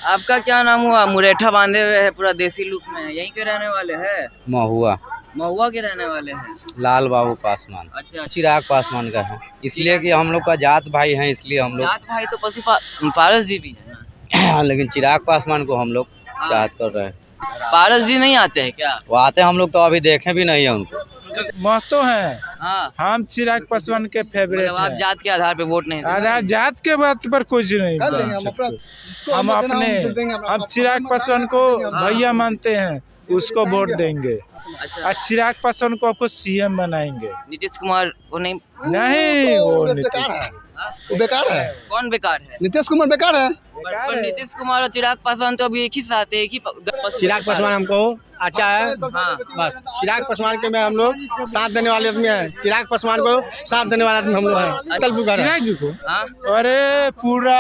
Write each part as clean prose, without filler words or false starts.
आपका क्या नाम हुआ? मुरेठा बांधे हुए है, पूरा देसी लुक में है। यहीं के रहने वाले हैं? महुआ महुआ के रहने वाले हैं। लाल बाबू पासवान। अच्छा, चिराग पासवान का है, इसलिए कि हम लोग का जात भाई हैं, इसलिए हम लोग जात भाई तो पारस जी भी है ना। लेकिन चिराग पासवान को हम लोग चाहत कर रहे हैं। पारस जी नहीं आते हैं क्या? वो आते हैं, हम लोग तो अभी देखे भी नहीं है उनको। महतो है। हाँ, हम चिराग पासवान के फेवरेट मतलब आप हैं। जात के आधार पे वोट नहीं देते? आधार जात के बात पर कुछ नहीं हम हम चिराग पासवान को भैया मानते हैं, उसको वोट देंगे। अच्छा, और चिराग पासवान को आपको सीएम बनाएंगे। नीतीश कुमार को नहीं? नहीं, वो बेकार है, वो बेकार है। कौन बेकार है? नीतीश कुमार बेकार है। पर नीतीश कुमार और चिराग पासवान तो अभी एक ही साथ है, एक ही चिराग पासवान हमको अच्छा है। हाँ। बस चिराग पासवान के में हम लोग साथ देने वाले आदमी हैं। चिराग पासवान को साथ देने वाले आदमी हम लोग हैं। कल बुखार है। चिराग जी को हाँ? अरे पूरा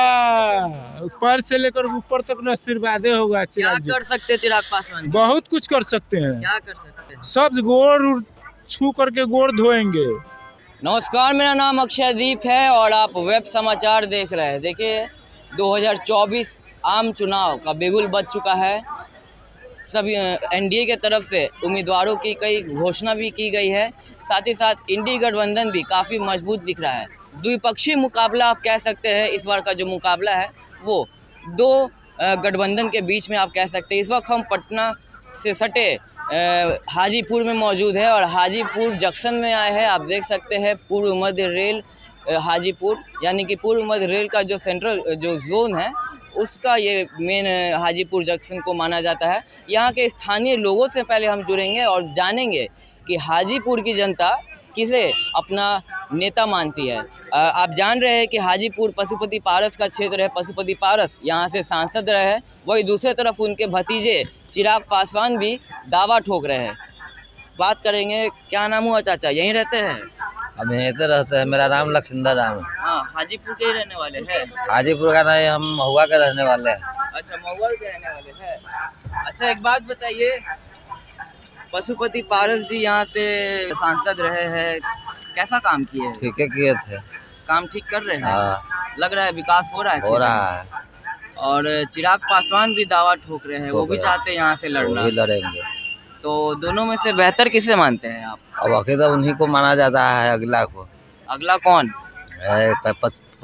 ऊपर से लेकर ऊपर तक न आशीर्वादे होगा। क्या चिराग जी कर सकते हैं चिराग पासवान? बहुत कुछ कर सकते हैं। क्या कर सकते हैं? सब गोड़ छू करके गोड़ धोएंगे। नमस्कार, मेरा नाम अक्षयदीप है और आप वेब समाचार देख रहे हैं। देखिए, 2024 आम चुनाव का बिगुल बज चुका है। सभी एनडीए के तरफ से उम्मीदवारों की कई घोषणा भी की गई है। साथ ही साथ इंडी गठबंधन भी काफ़ी मजबूत दिख रहा है। द्विपक्षीय मुकाबला आप कह सकते हैं। इस बार का जो मुकाबला है वो दो गठबंधन के बीच में आप कह सकते हैं। इस वक्त हम पटना से सटे हाजीपुर में मौजूद है और हाजीपुर जंक्शन में आए हैं। आप देख सकते हैं पूर्व मध्य रेल हाजीपुर, यानी कि पूर्व मध्य रेल का जो सेंट्रल जो जोन है उसका ये मेन हाजीपुर जंक्शन को माना जाता है। यहाँ के स्थानीय लोगों से पहले हम जुड़ेंगे और जानेंगे कि हाजीपुर की जनता किसे अपना नेता मानती है। आप जान रहे हैं कि हाजीपुर पशुपति पारस का क्षेत्र है। पशुपति पारस यहाँ से सांसद रहे हैं। वही दूसरी तरफ उनके भतीजे चिराग पासवान भी दावा ठोक रहे हैं। बात करेंगे। क्या नाम हुआ चाचा? यहीं रहते हैं? हम यहीं तो रहते हैं। मेरा नाम लखिंदर राम है। हाँ, हाजीपुर के ही रहने वाले हैं? हाजीपुर का नहीं, हम महुआ के रहने वाले हैं। अच्छा, महुआ के रहने वाले हैं। अच्छा, एक बात बताइए, पशुपति पारस जी यहाँ से सांसद रहे हैं, कैसा काम किए? ठीक है, किए थे। काम ठीक कर रहे हैं? हाँ, लग रहा है विकास हो रहा है? हो रहा है। और चिराग पासवान भी दावा ठोक रहे हैं, वो भी चाहते हैं यहाँ से वो लड़ना। भी लड़ेंगे। तो दोनों में से बेहतर किसे मानते हैं आप? अब अकेला उन्हीं को माना जाता है, अगला को अगला कौन?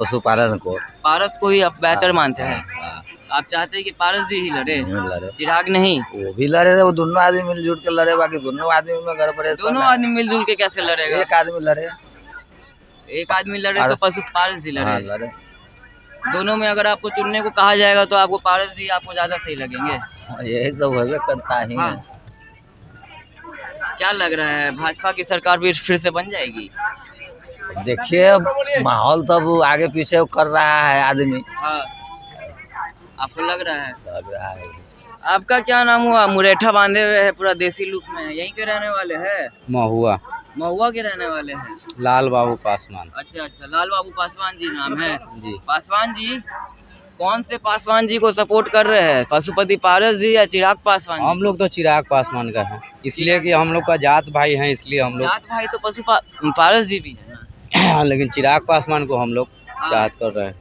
पशुपालन को। पारस को ही आप बेहतर मानते हैं? हाँ, आप चाहते हैं कि पारस जी ही लड़े, लड़े। चिराग नहीं? वो भी लड़े रहे, वो दोनों आदमी मिलजुल के लड़े। बाकी दोनों आदमी में गड़बड़े। दोनों आदमी मिलजुल के कैसे लड़ेगा? एक आदमी लड़े। एक आदमी लड़े तो पारस जी हाँ, लड़े। लड़े। दोनों में अगर आपको चुनने को कहा जाएगा तो आपको पारस जी आपको ज्यादा सही लगेंगे? यही सब होबे करता ही है। हाँ। क्या लग रहा है, भाजपा की सरकार भी फिर से बन जाएगी? देखिए, माहौल तब आगे पीछे कर रहा है आदमी। हाँ, आपको लग रहा है? लग रहा है। आपका क्या नाम हुआ? मुरेठा बांधे हुए है, पूरा देसी लुक में है। यहीं के रहने वाले हैं? महुआ महुआ के रहने वाले हैं। लाल बाबू पासवान। अच्छा अच्छा, लाल बाबू पासवान जी नाम है जी। पासवान जी, कौन से पासवान जी को सपोर्ट कर रहे हैं? पशुपति पारस जी या चिराग पासवान जी? हम लोग तो चिराग पासवान का है, इसलिए कि हम लोग का जात भाई हैं, इसलिए हम लोग जात भाई तो पारस जी भी है ना। लेकिन चिराग पासवान को हम लोग चाहत कर रहे हैं।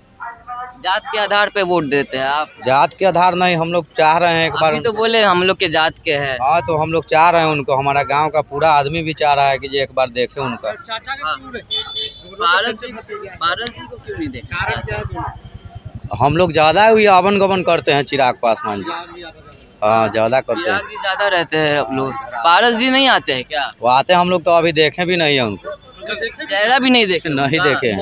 जात के आधार पे वोट देते हैं आप? जात के आधार नहीं, हम लोग चाह रहे हैं एक बार। अभी तो बोले हम लोग के जात के हैं। हाँ, तो हम लोग चाह रहे हैं उनको। हमारा गांव का पूरा आदमी भी चाह रहा है कि ये एक बार देखें उनका। हाँ। पारस जी को क्यों नहीं देखा? हम लोग ज्यादा हुई आवन गमन करते हैं चिराग पासवान जी। हाँ, ज्यादा करते चिराग हैं। जी ज्यादा रहते हैं आप लोग। पारस जी नहीं आते हैं क्या? वो आते हैं, हम लोग तो अभी देखे भी नहीं है उनको। चेहरा भी नहीं देखे? नहीं देखे हैं।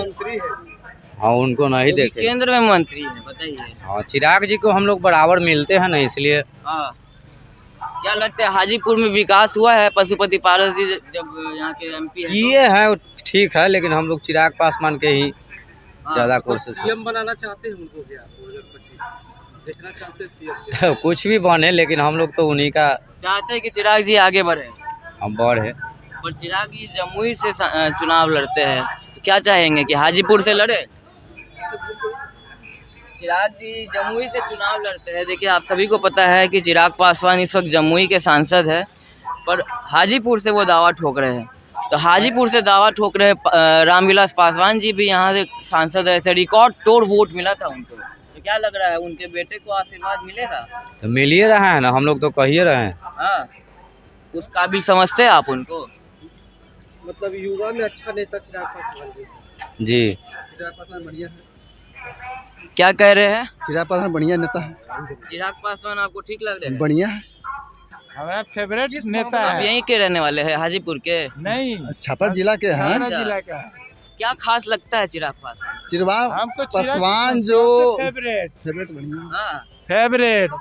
हाँ, उनको नहीं देखे। केंद्र में मंत्री है, बताइए। हाँ, चिराग जी को हम लोग बराबर मिलते हैं ना, इसलिए। हाँ, क्या लगता है हाजीपुर में विकास हुआ है? पशुपति पारस जी जब यहाँ के एमपी हैं किए हैं, ठीक है, लेकिन हम लोग चिराग पासवान के ही ज्यादा कोशिश सीएम बनाना चाहते हैं उनको क्या 2025 देखना चाहते हैं? कुछ भी बने, लेकिन हम लोग तो उन्हीं का चाहते हैं कि चिराग जी आगे बढ़े। हम बड़ है। पर चिराग जी जमुई से चुनाव लड़ते हैं, तो क्या चाहेंगे कि हाजीपुर से लड़े? चिराग जी जमुई से चुनाव लड़ते हैं। देखिए, आप सभी को पता है कि चिराग पासवान इस वक्त जमुई के सांसद है, पर हाजीपुर से वो दावा ठोक रहे हैं। तो हाजीपुर से दावा ठोक रहे रामविलास पासवान जी भी यहाँ से सांसद रहे थे। रिकॉर्ड तोड़ वोट मिला था उनको। तो क्या लग रहा है उनके बेटे को आशीर्वाद मिलेगा? तो मिल ही रहा है ना, हम लोग तो कह ही रहे हैं। हाँ, उस काबिल समझते हैं आप उनको? मतलब युवा में अच्छा नेता चिराग पासवान जी। चिराग पासवान बढ़िया है। क्या कह रहे हैं? चिराग पासवान बढ़िया नेता है। चिराग पासवान आपको ठीक लग रहे हैं? बढ़िया है। हमारा फेवरेट नेता आप है। यहीं के रहने वाले हैं, हाजीपुर के? नहीं, छापर जिला के हैं। छपरा अच्छा। जिला का है। क्या खास लगता है चिराग पासवान? चिराग हमको पासवान जो फेवरेट फेवरेट बढ़िया है। हाँ फेवरेट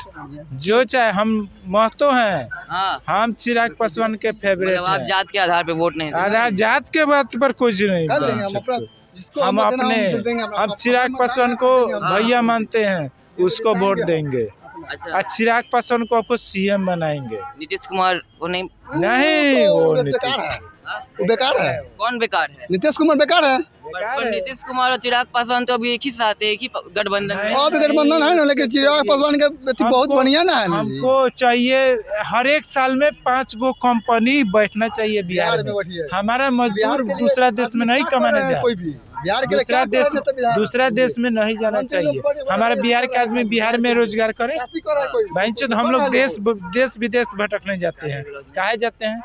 जो चाहे, हम महतो हैं, हाँ, हम चिराग पासवान के फेवरेट मतलब आप हैं। जात के आधार पे वोट नहीं देते? आधार जात के बात पर कुछ नहीं कर देंगे बोल हम अपना सकते। जिसको हम मत देना, अपने हम देंगे, हम चिराग पासवान को भैया मानते हैं, उसको वोट देंगे। अच्छा, और चिराग पासवान को आपको सीएम बनाएंगे। नीतीश कुमार को नहीं? नहीं, वो बेकार नीतीश है। वो बेकार है। कौन बेकार है? नीतीश कुमार बेकार है। पर नीतीश कुमार और चिराग पासवान तो अभी एक ही साथ है, एक ही गठबंधन में। और भी गठबंधन है ना, लेकिन चिराग पासवान के अथी बहुत हमको- बढ़िया ना है ना जी। हमको चाहिए हर एक साल में 5 गो कंपनी बैठना चाहिए बिहार में। बैठिए। हमारा बिहार मजदूर के लिए दूसरा देश में नहीं क्या कमाने कर रहे हैं जाए, कोई भी बिहार के लिए दूसरा क्या कर रहे देश हैं तो बिहार दूसरा के देश में नहीं जाना मंत्री लोग चाहिए। बड़े-बड़े हमारे बड़े बिहार के आदमी बिहार में रोजगार करे। काफी कर रहा है कोई। बहनचोद हम लोग देश विदेश भटकने जाते हैं। काहे जाते हैं?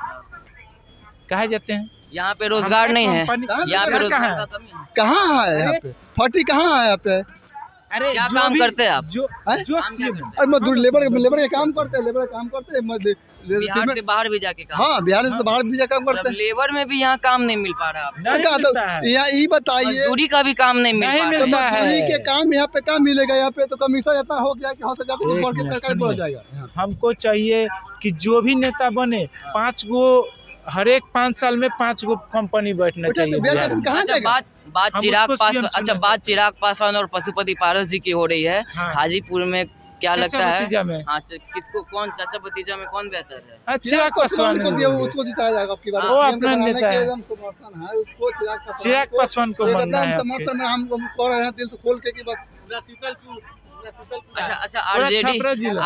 काहे जाते हैं? यहाँ पे रोजगार नहीं है, कंपनी- यहाँ पे कहाँ रोजगार है? का कमी है। कहाँ है यहाँ पे फटी कहाँ है यहाँ पे? अरे क्या जो काम भी- करते हैं आप? जो हैं? जो काम क्या करते हैं? अरे मजदूर लेबर के काम करते हैं, लेबर का काम करते हैं बिहार से बाहर भी जाके काम? हाँ बिहार से बाहर भी जा काम करते मतलब हैं। लेबर में भी यहाँ काम नहीं मिल पा रहा आपको? नहीं क्या मिलता है। तो यहाँ ये बताइए, मजदूरी का भी काम नहीं मिल नहीं पा मिलता रहा है। है। मजदूरी के काम यहाँ पे काम मिलेगा? यहाँ पे तो कमीशन इतना हो गया कि होता जाता एक बढ़ के मिनट पैसा बढ़ सुनिए। जाएगा। हमको चाहिए कि जो भी नेता बने 5 गो, हर एक 5 साल में 5 गो कंपनी बैठना अच्छा, चाहिए तो बिहार बिहार का में। कहाँ अच्छा, जाएगा? बात हम चिराग उसको CM पासवान, अच्छा चुनना बात चिराग पासवान और पशुपति पारस जी की हो रही है। हाँ। हाजीपुर में क्या चाचा लगता है? भतीजा में। हाँ, किसको, कौन चाचा भतीजा में कौन बेहतर है? चिराग पासवान को दिया, को उसको जिताया जाएगा आपकी बात। वो अपना नेता है। एकदम समर्थन है उसको, चिराग पासवान को मानना है आपके। समर्थन में हम कह रहे हैं दिल से खोल के की बात। अच्छा, पूरा छपरा जिला।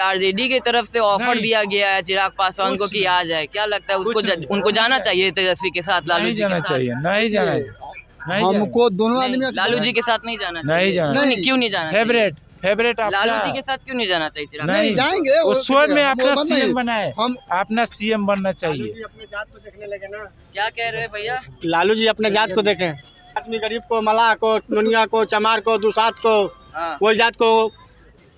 आरजेडी की तरफ से ऑफर नहीं। दिया गया है चिराग पासवान को कुछ कि नहीं। आ जाए। क्या लगता है कुछ नहीं। उनको जाना चाहिए तेजस्वी के साथ, लालू नहीं जी जाना के साथ? चाहिए, नहीं जाना चाहिए, नहीं जाना हमको दोनों नहीं, आदमी लालू जी के साथ नहीं जाना चाहिए। नहीं जाना क्यों चाहिए। क्यों नहीं जाना चाहिए? फेवरेट लालू अपना जी के साथ क्यों नहीं जाना चाहिए चिराग? नहीं जाएंगे वो स्वयं में अपना वो सीएम नहीं। बनाए, हम अपना सीएम बनना चाहिए। अपने जात को देखने लगे ना। क्या कह रहे हैं भैया? लालू जी अपने जात को देखें। आदमी गरीब को, मलाह को, दुनिया को, चमार को, दुसात को, हाँ, कोई जात को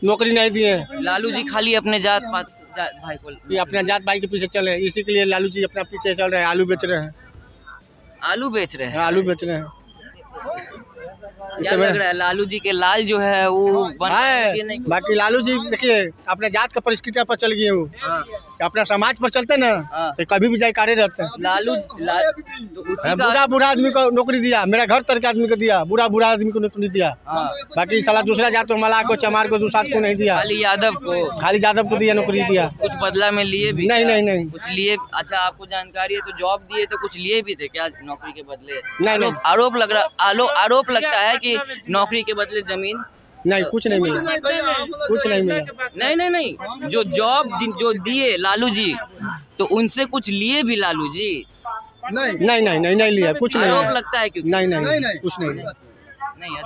नौकरी नहीं दिए। लालू जी खाली अपने जात भाई को, ये अपने जात भाई के पीछे चले, इसी के लिए लालू जी अपना पीछे चल रहे हैं। आलू बेच रहे हैं, आलू बेच रहे हैं। आलू बेच रहे हैं। क्या लग रहा है लालू जी के लाल जो है वो बन है। नहीं? बाकी लालू जी देखिए अपने जात का परिष्कृत पर चल गए हूँ, हाँ, अपना समाज पर चलते ना हाँ। तो कभी भी जाए कार्य रहते हैं। लालू तो उसी का बूढ़ा आदमी को नौकरी दिया, मेरा घर तर के आदमी को दिया, बूढ़ा आदमी को नौकरी दिया। हाँ, बाकी साला दूसरा जात को, मलाह को, चमार को, दुसात को नहीं दिया, खाली यादव को खाली यादव को दिया, नौकरी दिया। कुछ बदला में लिए भी? नहीं, क्या? नहीं, नहीं। कुछ लिए? अच्छा, आपको जानकारी है तो जॉब दिए तो कुछ लिए भी थे क्या नौकरी के बदले? नहीं। आरोप लगता है कि नौकरी के बदले जमीन? नहीं, कुछ नहीं मिला, कुछ नहीं मिला। नहीं, जो जॉब जो दिए लालू जी तो उनसे कुछ लिए भी लालू जी? नहीं लिया, कुछ नहीं आरोप लिया। लगता है क्योंकि नहीं, कुछ नहीं लिया। नहीं।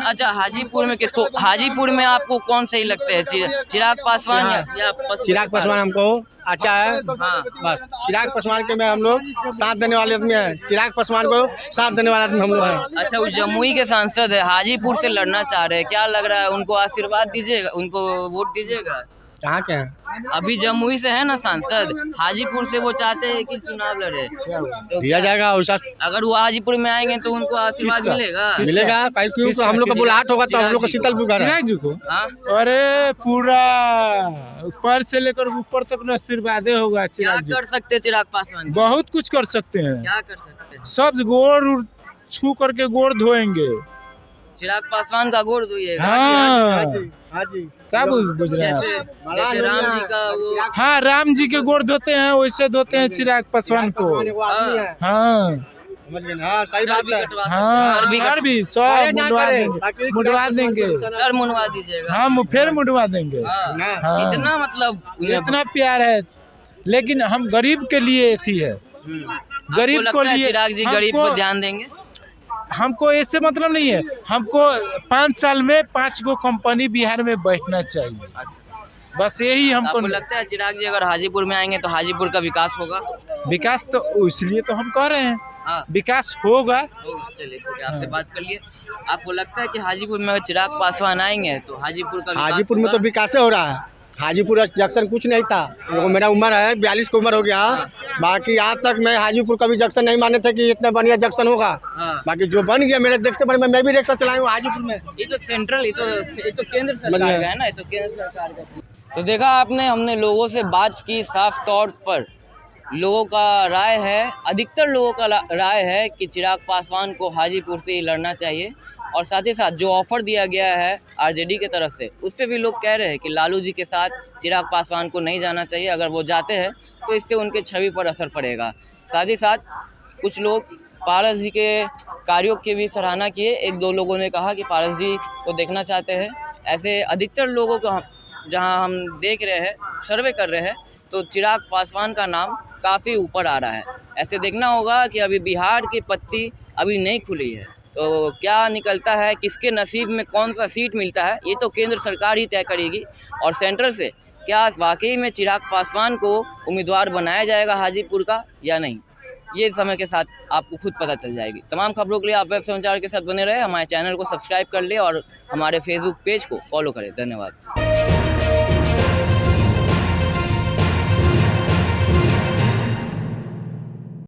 अच्छा, हाजीपुर में किसको, हाजीपुर में आपको कौन सही लगते हैं? चिराग पासवान या चिराग पासवान हमको अच्छा है। हाँ। बस चिराग पासवान के में हम लोग साथ देने वाले आदमी हैं। चिराग पासवान को साथ देने वाले आदमी हम लोग हैं। अच्छा, वो जमुई के सांसद है, हाजीपुर से लड़ना चाह रहे हैं। क्या लग रहा है उनको आशीर्वाद दीजिएगा, उनको वोट दीजिएगा? कहाँ के हैं? अभी जमुई से है ना सांसद, हाजीपुर से वो चाहते हैं कि चुनाव लड़े, तो दिया जाएगा वैसा अगर वो हाजीपुर में आएंगे तो उनको आशीर्वाद किसका? मिलेगा? मिलेगा। क्योंकि हम लोग का बुलाहट होगा तो हम लोग को शीतल बुखार है। चिराग जी को हाँ? अरे पूरा ऊपर से लेकर ऊपर तक न आशीर्वाद होगा। क्या चिराग जी कर सकते हैं चिराग पासवान? बहुत कुछ कर सकते हैं। क्या कर सकते हैं? सब गोड़ छू करके गोड़ धोएंगे। चिराग पासवान का गोड़ धोइएगा? हाँ, हाँ जी। क्या बुझ रहे हैं आप? जैसे राम जी का वो, हाँ, राम जी के गोड़ धोते हैं वैसे धोते हैं चिराग पासवान को। वो आदमी है, हाँ समझ गए ना? हाँ, सही सर बात भी है। कटवा हाँ, सर भी सर भी सब अरे ना मुड़वा करे, देंगे, बाकी मुड़वा देंगे। सर मुनवा दीजिएगा? हम फिर मुड़वा देंगे। हाँ। ना। हाँ। इतना मतलब इतना प्यार है, लेकिन हम गरीब के लिए थी है। आपको गरीब लगता को है लिए चिराग जी गरीब हमको- पर ध्यान देंगे? हमको इससे मतलब नहीं है, हमको 5 साल में 5 गो कंपनी बिहार में बैठना चाहिए, बस यही हमको आपको लगता है चिराग जी अगर हाजीपुर में आएंगे तो हाजीपुर का विकास होगा? विकास तो इसलिए तो हम कह रहे हैं हाँ विकास होगा। चलिए ठीक है, आपसे बात कर लिए। आपको लगता है कि हाजीपुर में अगर चिराग पासवान आएंगे तो हाजीपुर का विकास हाजीपुर में तो विकास हो रहा है। हाजीपुर जंक्शन कुछ नहीं था, वो मेरा उम्र है 42 की उम्र हो गया। बाकी आज तक मैं हाजीपुर का भी जंक्शन नहीं माने थे कि इतना बढ़िया जंक्शन होगा। हाँ। बाकी जो बन गया मेरे देखते बड़े मैं भी रिक्शा चलाया हूँ हाजीपुर में। ये तो सेंट्रल, ये तो केंद्र सरकार का है ना, ये तो केंद्र सरकार का। तो देखा आपने, हमने लोगों से बात की, साफ तौर पर लोगों का राय है, अधिकतर लोगों का राय है कि चिराग पासवान को हाजीपुर से ही लड़ना चाहिए। और साथ ही साथ जो ऑफर दिया गया है आरजेडी की तरफ से, उससे भी लोग कह रहे हैं कि लालू जी के साथ चिराग पासवान को नहीं जाना चाहिए। अगर वो जाते हैं तो इससे उनके छवि पर असर पड़ेगा। साथ ही साथ कुछ लोग पारस जी के कार्यों की भी सराहना किए। 1-2 लोगों ने कहा कि पारस जी को देखना चाहते हैं। ऐसे अधिकतर लोगों को जहां हम देख रहे हैं, सर्वे कर रहे हैं, तो चिराग पासवान का नाम काफ़ी ऊपर आ रहा है। ऐसे देखना होगा कि अभी बिहार की पत्ती अभी नहीं खुली है, तो क्या निकलता है, किसके नसीब में कौन सा सीट मिलता है, ये तो केंद्र सरकार ही तय करेगी। और सेंट्रल से क्या वाकई में चिराग पासवान को उम्मीदवार बनाया जाएगा हाजीपुर का या नहीं, ये समय के साथ आपको खुद पता चल जाएगी। तमाम खबरों के लिए आप वेब समाचार के साथ बने रहे। हमारे चैनल को सब्सक्राइब कर ले और हमारे फेसबुक पेज को फॉलो करें। धन्यवाद।